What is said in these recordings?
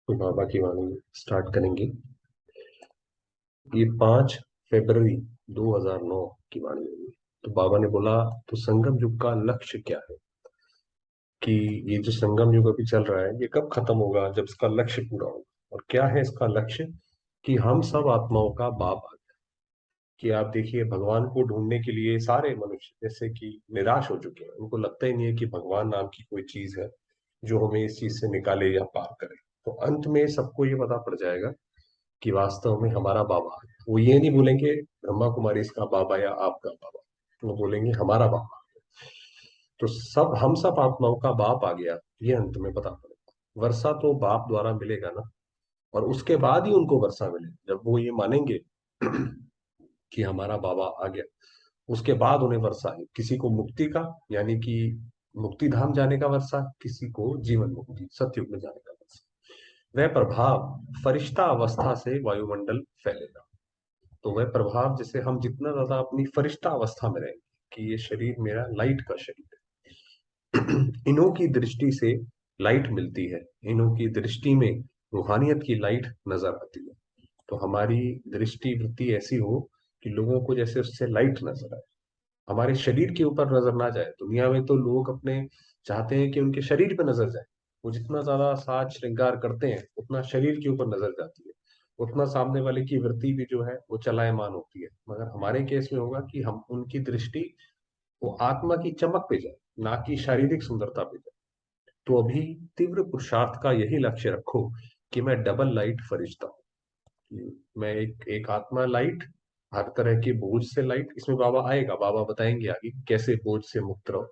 तो बाबा की वाणी स्टार्ट करेंगे। ये 5 फरवरी 2009 की वाणी होगी। तो बाबा ने बोला, तो संगम युग का लक्ष्य क्या है? कि ये जो संगम युग अभी चल रहा है ये कब खत्म होगा? जब इसका लक्ष्य पूरा होगा। और क्या है इसका लक्ष्य? कि हम सब आत्माओं का बाप आ गया। कि आप देखिए, भगवान को ढूंढने के लिए सारे मनुष्य जैसे कि निराश हो चुके हैं। उनको लगता ही नहीं है कि भगवान नाम की कोई चीज है जो हमें इस चीज से निकाले या पार करे। तो अंत में सबको ये पता पड़ जाएगा कि वास्तव में हमारा बाबा है। वो ये नहीं बोलेंगे ब्रह्मा कुमारी इसका बाबा या आपका बाबा, वो बोलेंगे हमारा बाबा। तो सब हम सब आत्माओं का बाप आ गया, ये अंत में पता पड़ेगा। वर्षा तो बाप द्वारा मिलेगा ना, और उसके बाद ही उनको वर्षा मिलेगी। जब वो ये मानेंगे कि हमारा बाबा आ गया, उसके बाद उन्हें वर्षा है। किसी को मुक्ति का, यानी कि मुक्ति धाम जाने का वर्षा, किसी को जीवन मुक्ति सतयुग में जाने का वर्षा। वह प्रभाव फरिश्ता अवस्था से वायुमंडल फैलेगा। तो वह प्रभाव, जैसे हम जितना ज्यादा अपनी फरिश्ता अवस्था में रहेंगे कि ये शरीर मेरा लाइट का शरीर है, इन्हों की दृष्टि से लाइट मिलती है, इन्हों की दृष्टि में रूहानियत की लाइट नजर आती है। तो हमारी दृष्टि वृत्ति ऐसी हो कि लोगों को जैसे उससे लाइट नजर आए, हमारे शरीर के ऊपर नजर ना जाए। दुनिया में तो लोग अपने चाहते हैं कि उनके शरीर पे नजर जाए। वो जितना ज्यादा साज श्रृंगार करते हैं उतना शरीर के ऊपर नजर जाती है, उतना सामने वाले की वृत्ति भी जो है वो चलायमान होती है। मगर हमारे केस में होगा कि हम उनकी दृष्टि वो आत्मा की चमक पे जाए, ना कि शारीरिक सुंदरता पे जाए। तो अभी तीव्र पुरुषार्थ का यही लक्ष्य रखो कि मैं डबल लाइट फरिश्ता हूँ। कि मैं एक एक आत्मा लाइट, हर तरह के बोझ से लाइट। इसमें बाबा आएगा, बाबा बताएंगे आगे कैसे बोझ से मुक्त रहो।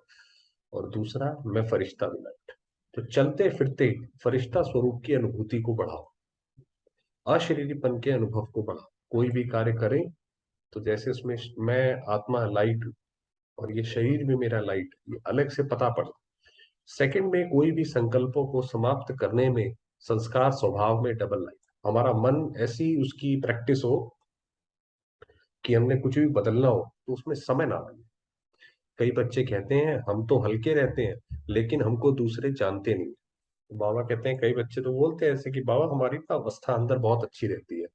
और दूसरा, मैं फरिश्ता भी लाइट। तो चलते फिरते फरिश्ता स्वरूप की अनुभूति को बढ़ाओ, अशरीरीपन के अनुभव को बढ़ाओ। कोई भी कार्य करें तो जैसे उसमें मैं आत्मा लाइट हूं और ये शरीर भी मेरा लाइट, ये अलग से पता पड़े। सेकंड में कोई भी संकल्पों को समाप्त करने में संस्कार स्वभाव में डबल लाइट। हमारा मन ऐसी उसकी प्रैक्टिस हो कि हमने कुछ भी बदलना हो तो उसमें समय ना लगे। कई बच्चे कहते हैं हम तो हल्के रहते हैं लेकिन हमको दूसरे जानते नहीं। तो बाबा कहते हैं, कई बच्चे तो बोलते हैं ऐसे कि बाबा हमारी ना अवस्था अंदर बहुत अच्छी रहती है,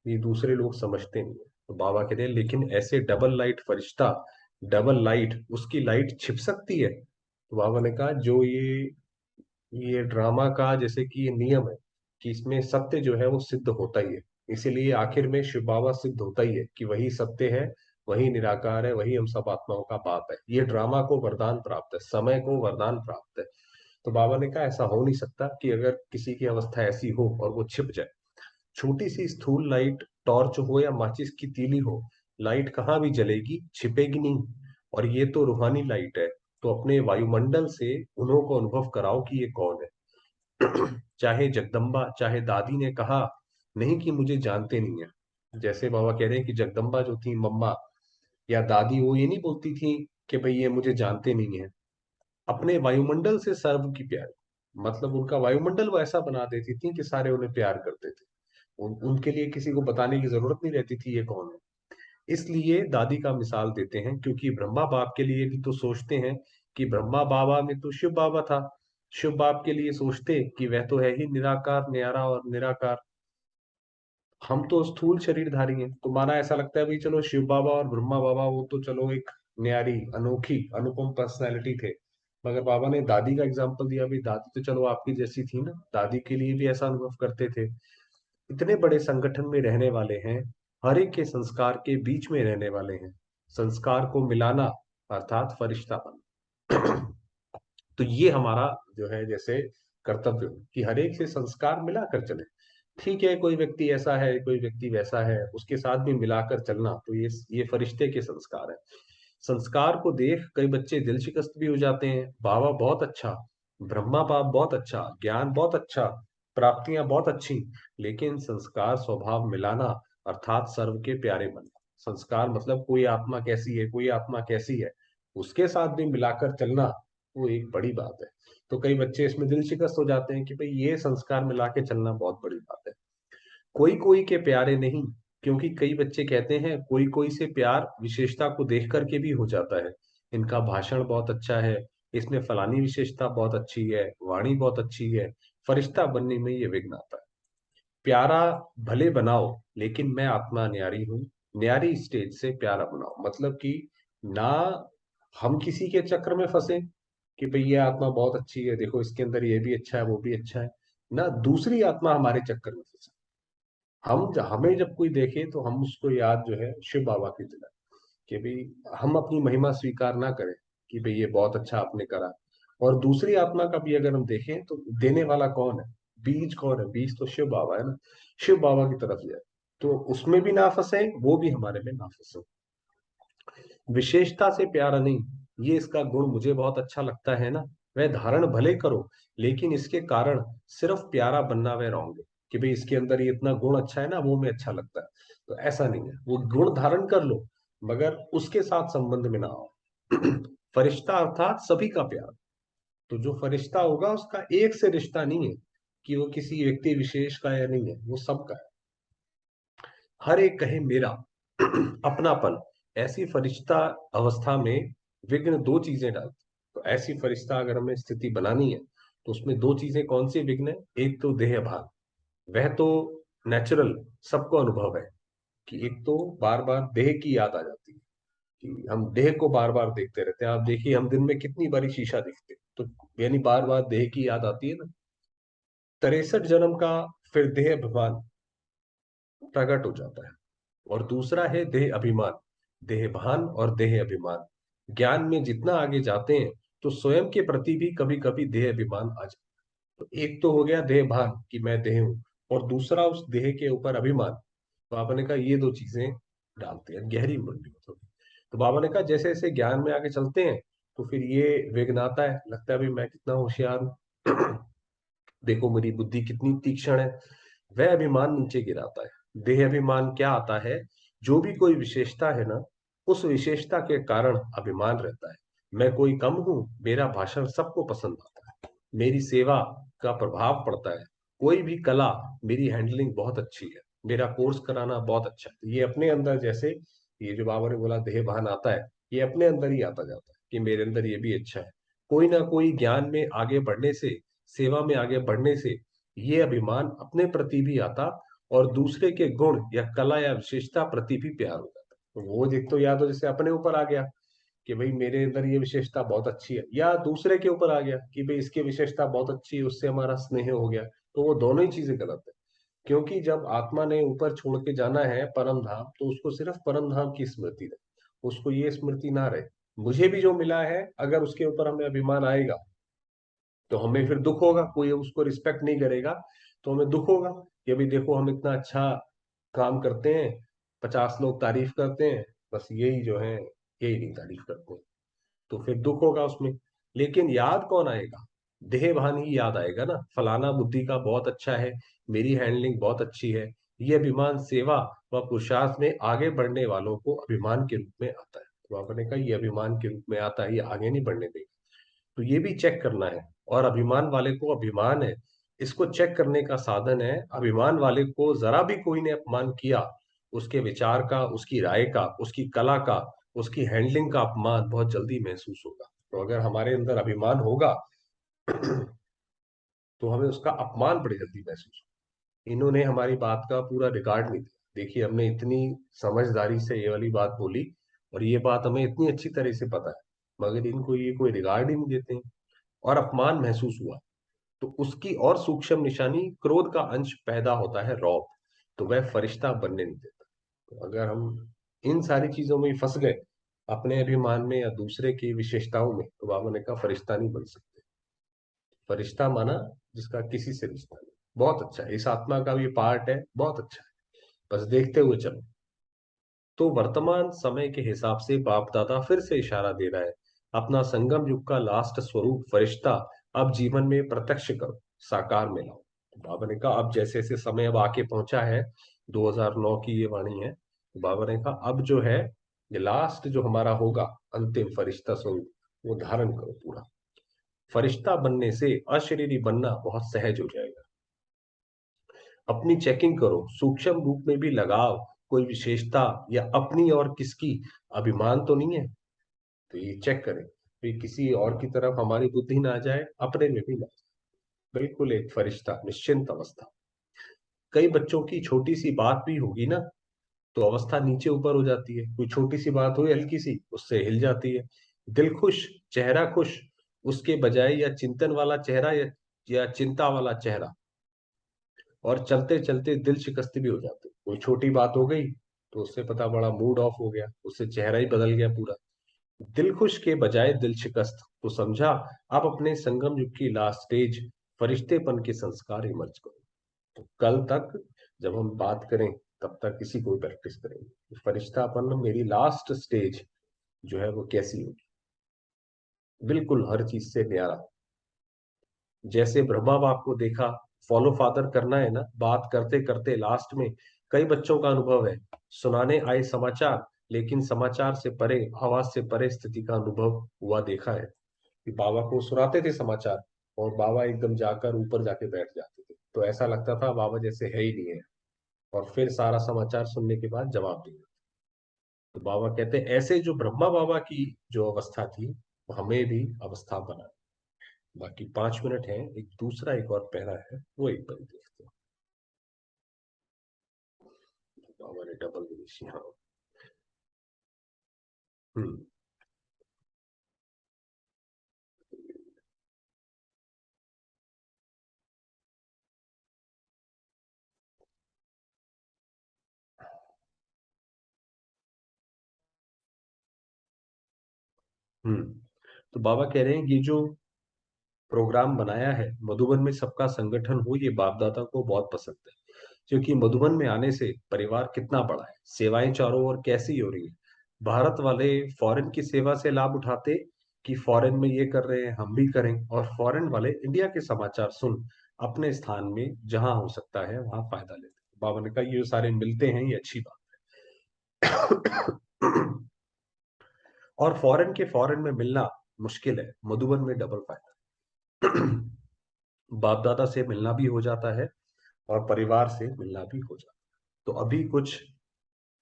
ये दूसरे लोग समझते नहीं है। तो बाबा कहते हैं लेकिन ऐसे डबल लाइट फरिश्ता, डबल लाइट उसकी लाइट छिप सकती है। तो बाबा ने कहा जो ये ड्रामा का जैसे कि ये नियम है कि इसमें सत्य जो है वो सिद्ध होता ही है। इसीलिए आखिर में शिव बाबा सिद्ध होता ही है कि वही सत्य है, वही निराकार है, वही हम सब आत्माओं का बाप है। ये ड्रामा को वरदान प्राप्त है, समय को वरदान प्राप्त है। तो बाबा ने कहा ऐसा हो नहीं सकता कि अगर किसी की अवस्था ऐसी हो और वो छिप जाए। छोटी सी स्थूल लाइट, टॉर्च हो या माचिस की तीली हो, लाइट कहाँ भी जलेगी, छिपेगी नहीं। और ये तो रूहानी लाइट है। तो अपने वायुमंडल से उन्हों को अनुभव कराओ कि ये कौन है। चाहे जगदम्बा, चाहे दादी ने कहा नहीं कि मुझे जानते नहीं है। जैसे बाबा कह रहे हैं कि जगदम्बा जो थी मम्मा या दादी, वो ये नहीं बोलती थी कि भाई ये मुझे जानते नहीं है। अपने वायुमंडल से सर्व की प्यारी, मतलब उनका वायुमंडल वो ऐसा बना देती थी कि सारे उन्हें प्यार करते थे। उनके लिए किसी को बताने की जरूरत नहीं रहती थी ये कौन है। इसलिए दादी का मिसाल देते हैं, क्योंकि ब्रह्मा बाप के लिए भी तो सोचते हैं कि ब्रह्मा बाबा में तो शिव बाबा था। शिव बाप के लिए सोचते कि वह तो है ही निराकार, न्यारा और निराकार। हम तो स्थूल शरीरधारी हैं, तो माना ऐसा लगता है भाई चलो शिव बाबा और ब्रह्मा बाबा वो तो चलो एक न्यारी अनोखी अनुपम पर्सनैलिटी थे। मगर बाबा ने दादी का एग्जाम्पल दिया, भाई दादी तो चलो आपकी जैसी थी ना, दादी के लिए भी ऐसा अनुभव करते थे। इतने बड़े संगठन में रहने वाले हैं, हर एक के संस्कार के बीच में रहने वाले हैं। संस्कार को मिलाना अर्थात फरिश्तापन। तो ये हमारा जो है जैसे कर्तव्य हो कि हर एक से संस्कार मिलाकर चले। ठीक है, कोई व्यक्ति ऐसा है, कोई व्यक्ति वैसा है, उसके साथ भी मिलाकर चलना, तो ये फरिश्ते के संस्कार है। संस्कार को देख कई बच्चे दिल शिकस्त भी हो जाते हैं। बाबा बहुत अच्छा, ब्रह्मा बाप बहुत अच्छा, ज्ञान बहुत अच्छा, प्राप्तियां बहुत अच्छी, लेकिन संस्कार स्वभाव मिलाना अर्थात सर्व के प्यारे बनना। संस्कार मतलब कोई आत्मा कैसी है, कोई आत्मा कैसी है, उसके साथ भी मिलाकर चलना, वो एक बड़ी बात है। तो कई बच्चे इसमें दिल शिकस्त हो जाते हैं कि भाई ये संस्कार मिला के चलना बहुत बड़ी बात है। कोई कोई के प्यारे नहीं, क्योंकि कई बच्चे कहते हैं कोई कोई से प्यार विशेषता को देख करके भी हो जाता है। इनका भाषण बहुत अच्छा है, इसमें फलानी विशेषता बहुत अच्छी है, वाणी बहुत अच्छी है, फरिश्ता बनने में ये विघ्न आता है। प्यारा भले बनाओ, लेकिन मैं आत्मा न्यारी हूँ, न्यारी स्टेज से प्यारा बनाओ। मतलब कि ना हम किसी के चक्र में फंसे कि भाई ये आत्मा बहुत अच्छी है, देखो इसके अंदर ये भी अच्छा है वो भी अच्छा है, ना दूसरी आत्मा हमारे चक्कर में फंसे। हमें जब कोई देखे तो हम उसको याद जो है शिव बाबा की दिलाए कि भाई हम अपनी महिमा स्वीकार ना करें कि भाई ये बहुत अच्छा आपने करा। और दूसरी आत्मा का भी अगर हम देखें तो देने वाला कौन है, बीज कौन है, बीज तो शिव बाबा है ना। शिव बाबा की तरफ जाए तो उसमें भी ना फंसे, वो भी हमारे में ना फंसे। विशेषता से प्यारा नहीं, ये इसका गुण मुझे बहुत अच्छा लगता है ना, वह धारण भले करो, लेकिन इसके कारण सिर्फ प्यारा बनना वह रॉन्ग है कि भाई इसके अंदर ये इतना गुण अच्छा है ना, वो में अच्छा लगता है। तो ऐसा नहीं है, वो गुण धारण कर लो मगर उसके साथ संबंध में ना आओ। फरिश्ता अर्थात सभी का प्यार। तो जो फरिश्ता होगा उसका एक से रिश्ता नहीं है कि वो किसी व्यक्ति विशेष का या नहीं है, वो सबका है। हर एक कहे मेरा अपनापन। ऐसी फरिश्ता अवस्था में विघ्न दो चीजें डालती। तो ऐसी फरिश्ता अगर हमें स्थिति बनानी है तो उसमें दो चीजें कौन सी विघ्न है, एक तो देह भान, वह तो नेचुरल सबको अनुभव है कि एक तो बार बार देह की याद आ जाती है कि हम देह को बार बार देखते रहते हैं। आप देखिए हम दिन में कितनी बारी शीशा देखते हैं, तो यानी बार बार देह की याद आती है ना। 63 जन्म का फिर देह अभिमान प्रकट हो जाता है। और दूसरा है देह अभिमान, देह भान और देह अभिमान। ज्ञान में जितना आगे जाते हैं तो स्वयं के प्रति भी कभी कभी देह अभिमान आ जाता है। तो एक तो हो गया देह भान कि मैं देह हूं, और दूसरा उस देह के ऊपर अभिमान। तो बाबा ने कहा ये दो चीजें डालते हैं गहरी मंडी में थोड़ी। तो बाबा ने कहा जैसे जैसे ज्ञान में आगे चलते हैं तो फिर ये विघ्न आता है, लगता है भाई मैं कितना होशियार हूँ। देखो मेरी बुद्धि कितनी तीक्ष्ण है। वह अभिमान नीचे गिराता है। देह अभिमान क्या आता है, जो भी कोई विशेषता है ना, उस विशेषता के कारण अभिमान रहता है। मैं कोई कम हूं, मेरा भाषण सबको पसंद आता है, मेरी सेवा का प्रभाव पड़ता है, कोई भी कला, मेरी हैंडलिंग बहुत अच्छी है, मेरा कोर्स कराना बहुत अच्छा है। ये अपने अंदर जैसे ये जो बाबा ने बोला देह भान आता है, ये अपने अंदर ही आता जाता है कि मेरे अंदर ये भी अच्छा है। कोई ना कोई ज्ञान में आगे बढ़ने से, सेवा में आगे बढ़ने से ये अभिमान अपने प्रति भी आता, और दूसरे के गुण या कला या विशेषता प्रति भी प्यार हो जाता। तो वो एक तो या तो जैसे अपने ऊपर आ गया कि भाई मेरे अंदर ये विशेषता बहुत अच्छी है, या दूसरे के ऊपर आ गया कि भाई इसकी विशेषता बहुत अच्छी है, उससे हमारा स्नेह हो गया। तो वो दोनों ही चीजें गलत है। क्योंकि जब आत्मा ने ऊपर छोड़ के जाना है परम धाम, तो उसको सिर्फ परम धाम की स्मृति रहे, उसको ये स्मृति ना रहे मुझे भी जो मिला है। अगर उसके ऊपर हमें अभिमान आएगा तो हमें फिर दुख होगा, कोई उसको रिस्पेक्ट नहीं करेगा तो हमें दुख होगा कि अभी देखो हम इतना अच्छा काम करते हैं, 50 लोग तारीफ करते हैं, बस यही जो है यही नहीं तारीफ करते हैं, तो फिर दुख होगा उसमें। लेकिन याद कौन आएगा, देह भान ही याद आएगा ना, फलाना बुद्धि का बहुत अच्छा है, मेरी हैंडलिंग बहुत अच्छी है। ये अभिमान सेवा व पुरुषार्थ में आगे बढ़ने वालों को अभिमान के रूप में आता है। तो आपने कहा ये अभिमान के रूप में आता है, ये आगे नहीं बढ़ने देगा। तो ये भी चेक करना है। और अभिमान वाले को अभिमान है, इसको चेक करने का साधन है। अभिमान वाले को जरा भी कोई ने अपमान किया, उसके विचार का, उसकी राय का, उसकी कला का, उसकी हैंडलिंग का अपमान बहुत जल्दी महसूस होगा। तो अगर हमारे अंदर अभिमान होगा तो हमें उसका अपमान बड़ी जल्दी महसूस होगा। इन्होंने हमारी बात का पूरा रिकॉर्ड नहीं दिया, देखिए हमने इतनी समझदारी से ये वाली बात बोली, और ये बात हमें इतनी अच्छी तरह से पता है, मगर इनको ये कोई रिकॉर्ड ही नहीं देते हैं, और अपमान महसूस हुआ। तो उसकी और सूक्ष्म निशानी क्रोध का अंश पैदा होता है, रौब। तो वह फरिश्ता बनने नहीं देता। तो अगर हम इन सारी चीजों में फंस गए, अपने अभिमान में या दूसरे की विशेषताओं में, तो बाबा ने कहा फरिश्ता नहीं बन सकते। फरिश्ता माना जिसका किसी से रिश्ता नहीं, बहुत अच्छा है, इस आत्मा का भी पार्ट है, बहुत अच्छा है, बस देखते हुए चलो। तो वर्तमान समय के हिसाब से बाप दादा फिर से इशारा दे रहा है, अपना संगम युग का लास्ट स्वरूप फरिश्ता अब जीवन में प्रत्यक्ष करो, साकार में लाओ। तो बाबा ने कहा अब जैसे जैसे समय अब आके पहुंचा है, 2009 की ये वाणी है, तो बाबा ने कहा अब जो है ये लास्ट जो हमारा होगा अंतिम फरिश्ता स्वरूप, वो धारण करो पूरा। फरिश्ता बनने से अशरीरी बनना बहुत सहज हो जाएगा। अपनी चेकिंग करो, सूक्ष्म रूप में भी लगाव, कोई विशेषता या अपनी और किसकी अभिमान तो नहीं है। तो ये चेक करें, फिर किसी और की तरफ हमारी बुद्धि ना जाए, अपने में भी ना जाए। बिल्कुल एक फरिश्ता निश्चिंत अवस्था। कई बच्चों की छोटी सी बात भी होगी ना, तो अवस्था नीचे ऊपर हो जाती है। कोई छोटी सी बात हुई हल्की सी, उससे हिल जाती है। दिल खुश, चेहरा खुश, उसके बजाय या चिंतन वाला चेहरा या चिंता वाला चेहरा, और चलते चलते दिल शिकस्त भी हो जाते। कोई छोटी बात हो गई तो उससे पता पड़ा मूड ऑफ हो गया, उससे चेहरा ही बदल गया पूरा। दिल खुश के बजाय दिल शिकस्त, तो समझा आप अपने संगम युग की लास्ट स्टेज, फरिश्तेपन के संस्कार इमर्ज करो। तो कल तक जब हम बात करें, तब तक इसी को प्रैक्टिस करेंगे। फरिश्तापन मेरी लास्ट स्टेज जो है वो कैसी होगी, बिल्कुल हर चीज से न्यारा। जैसे ब्रह्मा बाप को देखा, फॉलो फादर करना है ना, बात करते करते लास्ट में कई बच्चों का अनुभव है, सुनाने आए समाचार, लेकिन समाचार से परे, आवाज से परे स्थिति का अनुभव हुआ देखा है। कि बाबा को सुनाते थे समाचार, और बाबा एकदम जाकर ऊपर जाके बैठ जाते थे, तो ऐसा लगता था बाबा जैसे है ही नहीं है। और फिर सारा समाचार सुनने के बाद जवाब दिया। तो बाबा कहते हैं ऐसे जो ब्रह्मा बाबा की जो अवस्था थी, वो हमें भी अवस्था बना। बाकी 5 मिनट है, एक दूसरा एक और पहला है, वो एक बार देखते हैं। बाबा ने डबल विदेशी, हाँ। हम्म। हम्म। तो बाबा कह रहे हैं ये जो प्रोग्राम बनाया है मधुबन में सबका संगठन हो, ये बाप दादा को बहुत पसंद है। क्योंकि मधुबन में आने से परिवार कितना बड़ा है, सेवाएं चारों ओर कैसी हो रही है। भारत वाले फॉरेन की सेवा से लाभ उठाते, कि फॉरेन में ये कर रहे हैं हम भी करें, और फॉरेन वाले इंडिया के समाचार सुन अपने स्थान में जहां हो सकता है वहां फायदा लेते। बाबा ने कहा ये जो सारे मिलते हैं ये अच्छी बात है। और फॉरेन के फॉरेन में मिलना मुश्किल है, मधुबन में डबल फायदा। बाप दादा से मिलना भी हो जाता है, और परिवार से मिलना भी हो जाता है। तो अभी कुछ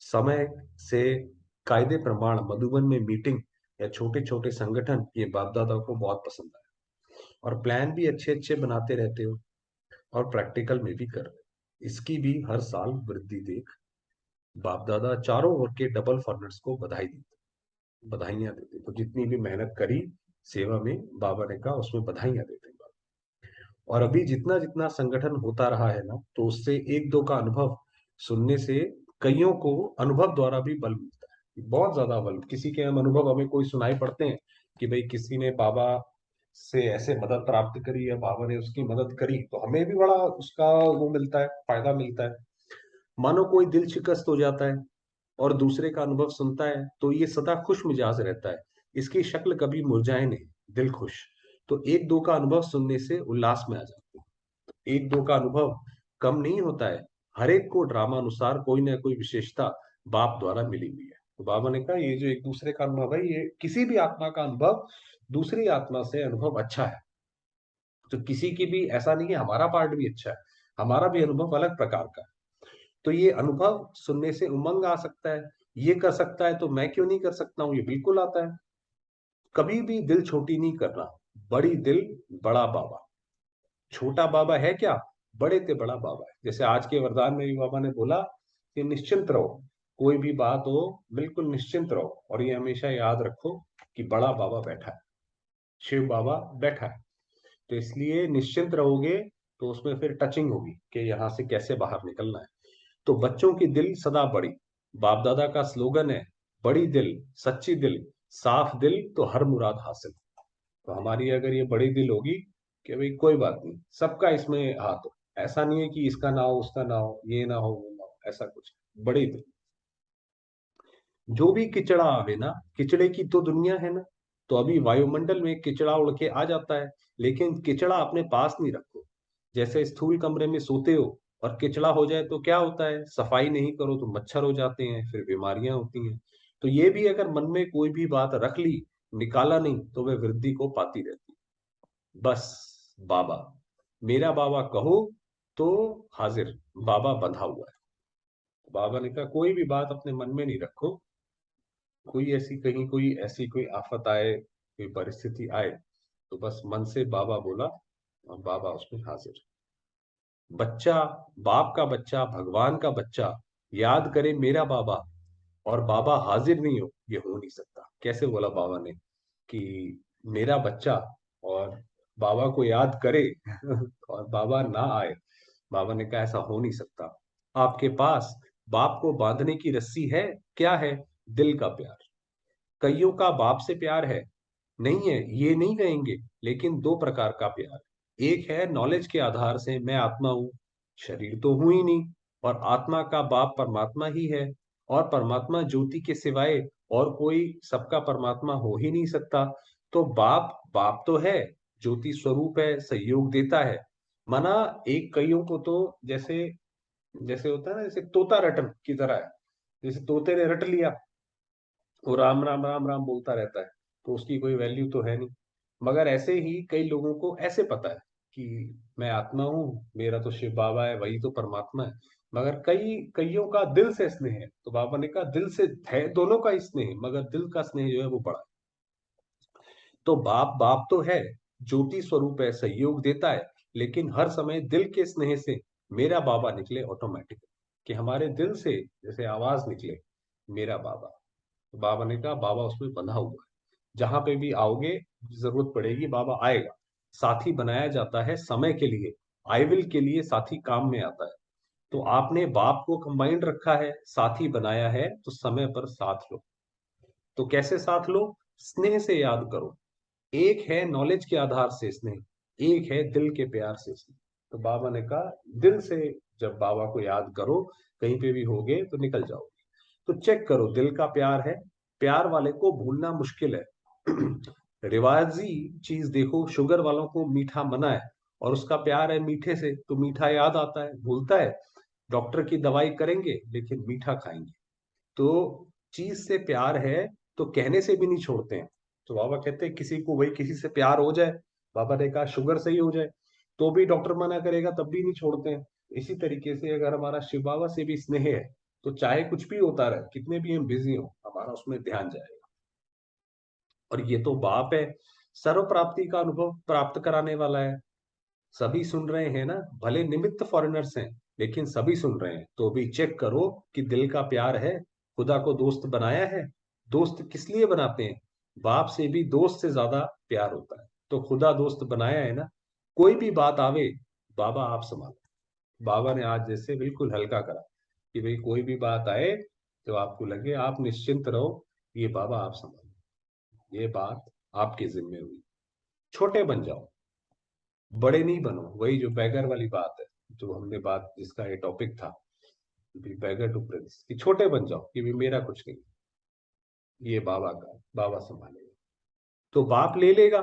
समय से कायदे प्रमाण मधुबन में मीटिंग या छोटे छोटे संगठन, ये बाप दादा को बहुत पसंद आए। और प्लान भी अच्छे अच्छे बनाते रहते हो, और प्रैक्टिकल में भी कर रहे हो। इसकी भी हर साल वृद्धि देख बाप दादा चारों ओर के डबल फर्नर्स को बधाई देते, बधाइयां देते। तो जितनी भी मेहनत करी सेवा में, बाबा ने कहा उसमें बधाइयां देते हैं। और अभी जितना जितना संगठन होता रहा है ना, तो उससे एक दो का अनुभव सुनने से कईयों को अनुभव द्वारा भी बल मिलता है, बहुत ज्यादा बल। किसी के हम अनुभव हमें कोई सुनाई पड़ते हैं, कि भाई किसी ने बाबा से ऐसे मदद प्राप्त करी या बाबा ने उसकी मदद करी, तो हमें भी बड़ा उसका वो मिलता है, फायदा मिलता है। मानो कोई दिल शिकस्त हो जाता है और दूसरे का अनुभव सुनता है, तो ये सदा खुश मिजाज रहता है, इसकी शक्ल कभी मुरझाए नहीं, दिल खुश। तो एक दो का अनुभव सुनने से उल्लास में आ जाते हैं। एक दो का अनुभव कम नहीं होता है, हर एक को ड्रामा अनुसार कोई ना कोई विशेषता बाप द्वारा मिली हुई है। तो बाबा ने कहा ये जो एक दूसरे का अनुभव है, ये किसी भी आत्मा का अनुभव दूसरी आत्मा से अनुभव अच्छा है। तो किसी की भी ऐसा नहीं है हमारा पार्ट भी अच्छा है, हमारा भी अनुभव अलग प्रकार का है। तो ये अनुभव सुनने से उमंग आ सकता है, ये कर सकता है तो मैं क्यों नहीं कर सकता हूँ, ये बिल्कुल आता है। कभी भी दिल छोटी नहीं करना, बड़ी दिल बड़ा बाबा। छोटा बाबा है क्या, बड़े ते बड़ा बाबा है। जैसे आज के वरदान में भी बाबा ने बोला कि निश्चिंत रहो, कोई भी बात हो बिल्कुल निश्चिंत रहो, और ये हमेशा याद रखो कि बड़ा बाबा बैठा है, शिव बाबा बैठा है। तो इसलिए निश्चिंत रहोगे, तो उसमें फिर टचिंग होगी कि यहाँ से कैसे बाहर निकलना है। तो बच्चों की दिल सदा बड़ी, बाप दादा का स्लोगन है, बड़ी दिल, सच्ची दिल, साफ दिल तो हर मुराद हासिल। तो हमारी अगर ये बड़ी दिल होगी कि भाई कोई बात नहीं, सबका इसमें हाथ हो, ऐसा नहीं है कि इसका ना हो उसका ना हो, ये ना हो वो ना हो, ऐसा कुछ। बड़ी दिल, जो भी किचड़ा आवे ना, किचड़े की तो दुनिया है ना। तो अभी वायुमंडल में किचड़ा उड़ के आ जाता है, लेकिन किचड़ा अपने पास नहीं रखो। जैसे स्थूल कमरे में सोते हो और किचड़ा हो जाए तो क्या होता है, सफाई नहीं करो तो मच्छर हो जाते हैं, फिर बीमारियां होती हैं। तो ये भी अगर मन में कोई भी बात रख ली, निकाला नहीं, तो वह वृद्धि को पाती रहती है। बस बाबा, मेरा बाबा कहो तो हाजिर, बाबा बंधा हुआ है। बाबा ने कहा कोई भी बात अपने मन में नहीं रखो, कोई ऐसी कहीं कोई ऐसी कोई आफत आए, कोई परिस्थिति आए, तो बस मन से बाबा बोला और बाबा उसमें हाजिर। बच्चा, बाप का बच्चा, भगवान का बच्चा याद करे मेरा बाबा, और बाबा हाजिर नहीं हो, ये हो नहीं सकता। कैसे बोला बाबा ने कि मेरा बच्चा और बाबा को याद करे और बाबा ना आए। बाबा ने कहा ऐसा हो नहीं सकता। आपके पास बाप को बांधने की रस्सी है, क्या है? दिल का प्यार। कईयों का बाप से प्यार है, नहीं है ये नहीं कहेंगे, लेकिन दो प्रकार का प्यार। एक है नॉलेज के आधार से, मैं आत्मा हूं, शरीर तो हूं ही नहीं, और आत्मा का बाप परमात्मा ही है, और परमात्मा ज्योति के सिवाय और कोई सबका परमात्मा हो ही नहीं सकता। तो बाप बाप तो है, ज्योति स्वरूप है, सहयोग देता है। माना एक कईयों को तो जैसे जैसे होता है ना, जैसे तोता रटन की तरह है। जैसे तोते ने रट लिया, वो राम राम राम राम बोलता रहता है, तो उसकी कोई वैल्यू तो है नहीं। मगर ऐसे ही कई लोगों को ऐसे पता है कि मैं आत्मा हूँ, मेरा तो शिव बाबा है, वही तो परमात्मा है। मगर कईयों का दिल से स्नेह है, तो बाबा ने कहा दिल से है दोनों का ही स्नेह, मगर दिल का स्नेह जो है वो बड़ा है। तो बाप बाप तो है, ज्योति स्वरूप है, सहयोग देता है, लेकिन हर समय दिल के स्नेह से मेरा बाबा निकले ऑटोमेटिक, कि हमारे दिल से जैसे आवाज निकले मेरा बाबा। तो बाबा ने कहा बाबा उसमें बंधा हुआ है, जहां पे भी आओगे जरूरत पड़ेगी बाबा आएगा। साथी बनाया जाता है समय के लिए, आई विल के लिए साथी काम में आता है। तो आपने बाप को कंबाइंड रखा है, साथी बनाया है, तो समय पर साथ लो। तो कैसे साथ लो? स्नेह से याद करो। एक है नॉलेज के आधार से स्नेह, एक है दिल के प्यार से स्नेह। तो बाबा ने कहा दिल से जब बाबा को याद करो, कहीं पे भी होगे तो निकल जाओगे। तो चेक करो, दिल का प्यार है, प्यार वाले को भूलना मुश्किल है। रिवाजी चीज देखो, शुगर वालों को मीठा मना है, और उसका प्यार है मीठे से, तो मीठा याद आता है, भूलता है। डॉक्टर की दवाई करेंगे लेकिन मीठा खाएंगे। तो चीज से प्यार है तो कहने से भी नहीं छोड़ते हैं। तो बाबा कहते हैं किसी को, भाई किसी से प्यार हो जाए, बाबा ने कहा शुगर सही हो जाए, तो भी डॉक्टर मना करेगा तब भी नहीं छोड़ते हैं। इसी तरीके से अगर हमारा शिव बाबा से भी स्नेह है, तो चाहे कुछ भी होता रहे, कितने भी हम बिजी हो, हमारा उसमें ध्यान जाएगा। और ये तो बाप है, सर्व प्राप्ति का अनुभव प्राप्त कराने वाला है। सभी सुन रहे हैं ना, भले निमित्त फॉरेनर्स हैं, लेकिन सभी सुन रहे हैं। तो भी चेक करो कि दिल का प्यार है, खुदा को दोस्त बनाया है। दोस्त किस लिए बनाते हैं? बाप से भी दोस्त से ज्यादा प्यार होता है, तो खुदा दोस्त बनाया है ना। कोई भी बात आवे, बाबा आप संभालो। बाबा ने आज जैसे बिल्कुल हल्का करा कि भाई कोई भी बात आए तो आपको लगे आप निश्चिंत रहो, ये बाबा आप संभालो, ये बात आपके जिम्मे हुई। छोटे बन जाओ, बड़े नहीं बनो। वही जो बैगर वाली बात है, जो हमने बात, जिसका ये टॉपिक था, बैगर टू प्रिंस, कि छोटे बन जाओ कि भी मेरा कुछ नहीं, ये बाबा का, बाबा संभालेगा। तो बाप ले लेगा।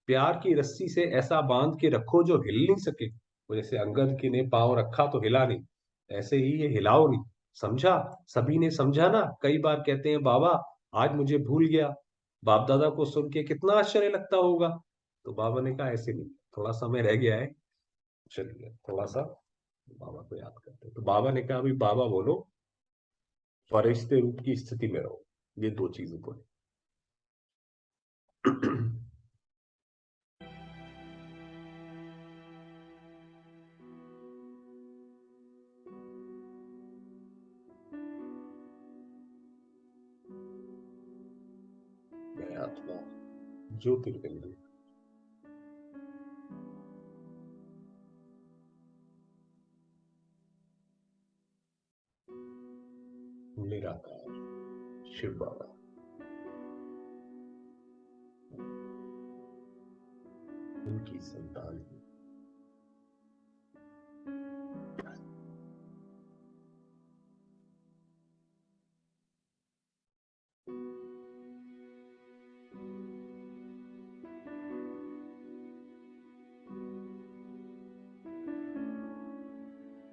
प्यार की रस्सी से ऐसा बांध के रखो जो हिल नहीं सके। वो जैसे अंगद की ने पांव रखा तो हिला नहीं, ऐसे ही ये हिलाओ नहीं। समझा? सभी ने समझा ना। कई बार कहते हैं बाबा आज मुझे भूल गया, बाप दादा को सुन के कितना आश्चर्य लगता होगा। तो बाबा ने कहा ऐसे नहीं, थोड़ा समय रह गया है, चलिए थोड़ा सा बाबा को याद करते हैं। तो बाबा ने कहा अभी बाबा बोलो, फरिश्ते रूप की स्थिति में रहो। ये दो चीजें बोले। मैं आत्मा ज्योतिर्लिंग, निराकार शिव बाबा, उनकी संतान हूँ।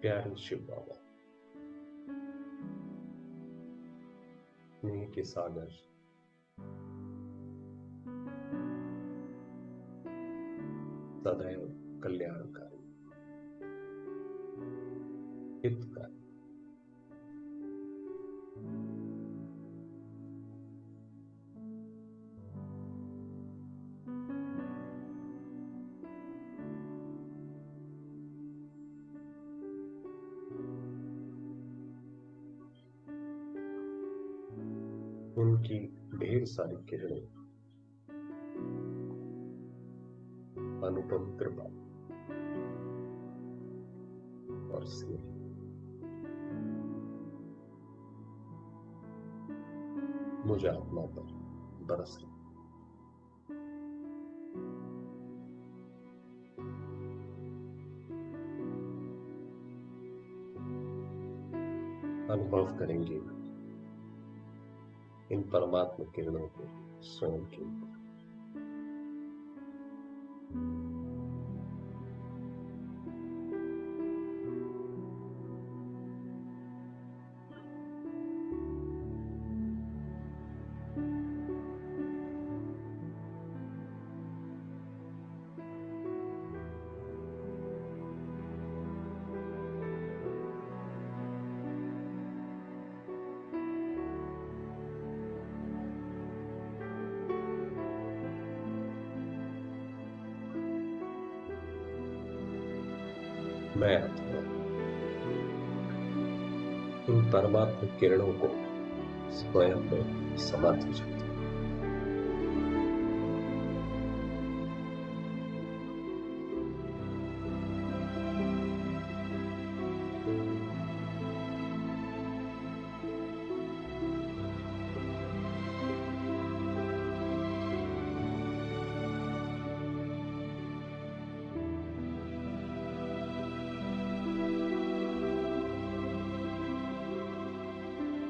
प्यारे शिव बाबा, स्नेह के सागर, सदैव कल्याणकारी, हितकारी, उनकी ढेर सारी किरणें, अनुपम कृपा और स्नेह मुझे आत्मा पर बरस रही। अनुभव करेंगे इन परमात्मा किरणों को स्वयं के ऊपर। मैं आत्मा इन परमात्मा किरणों को स्वयं में समाधि चाहता हूं।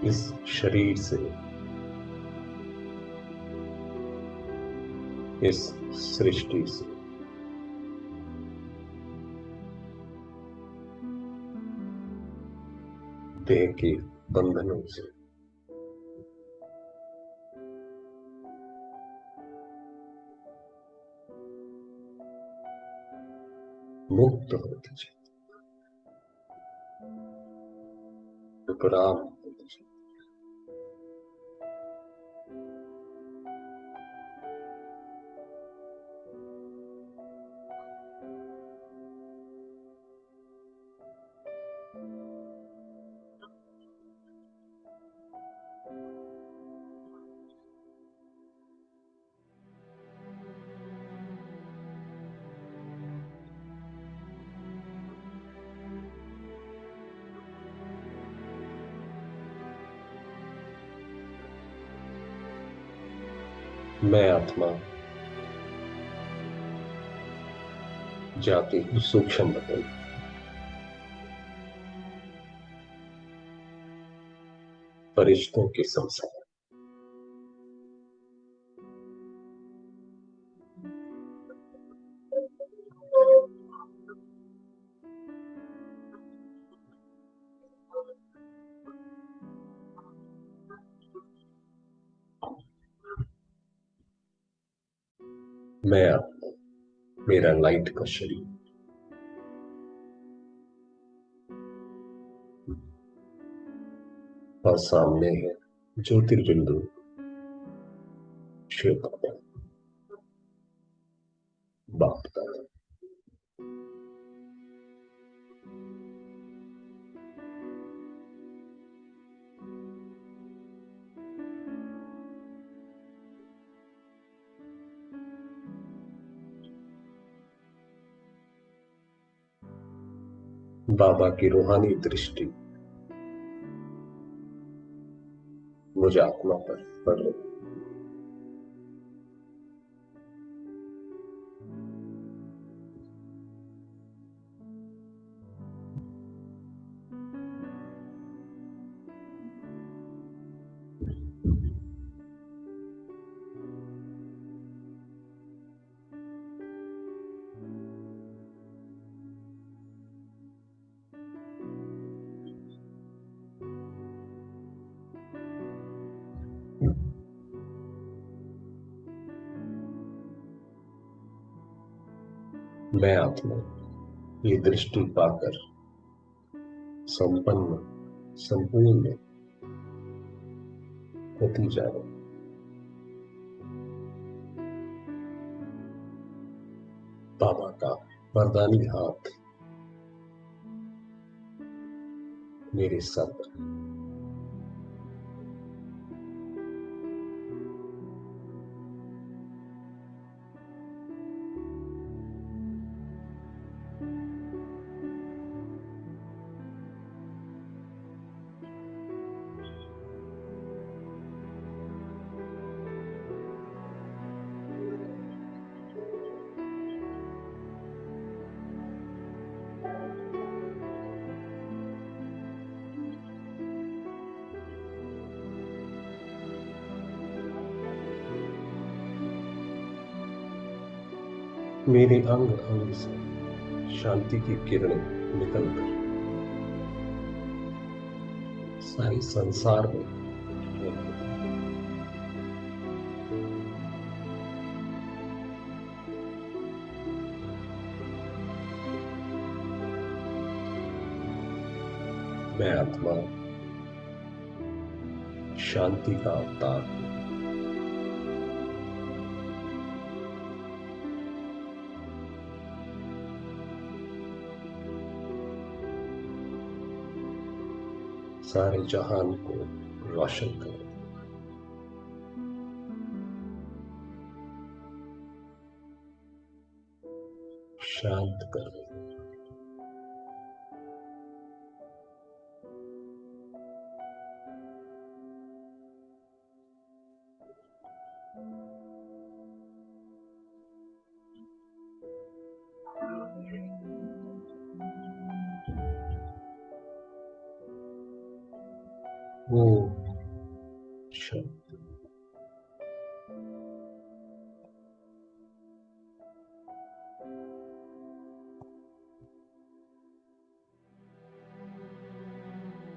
इस शरीर से, इस सृष्टि से, देह के बंधनों से मुक्त होती जाए, विराम होती जाए। मैं आत्मा जाती हूँ सूक्ष्म बदन, फरिश्तों के संसार। मैं आत्मा, मेरा लाइट का शरीर, और सामने है ज्योतिर्बिंदु शिव बाबा, बाप दादा। बाबा की रूहानी दृष्टि मुझे आत्मा पर पड़ रही। मैं आत्मा ये दृष्टि पाकर संपन्न, संपूर्ण होती जा रही। बाबा का वरदानी हाथ मेरे सर पर, मेरे अंग अंग से शांति की किरणें निकल कर सारे संसार में फैल गई। मैं आत्मा शांति का अवतार हूँ। सारे जहान को रोशन कर शांत कर रही हूँ। वो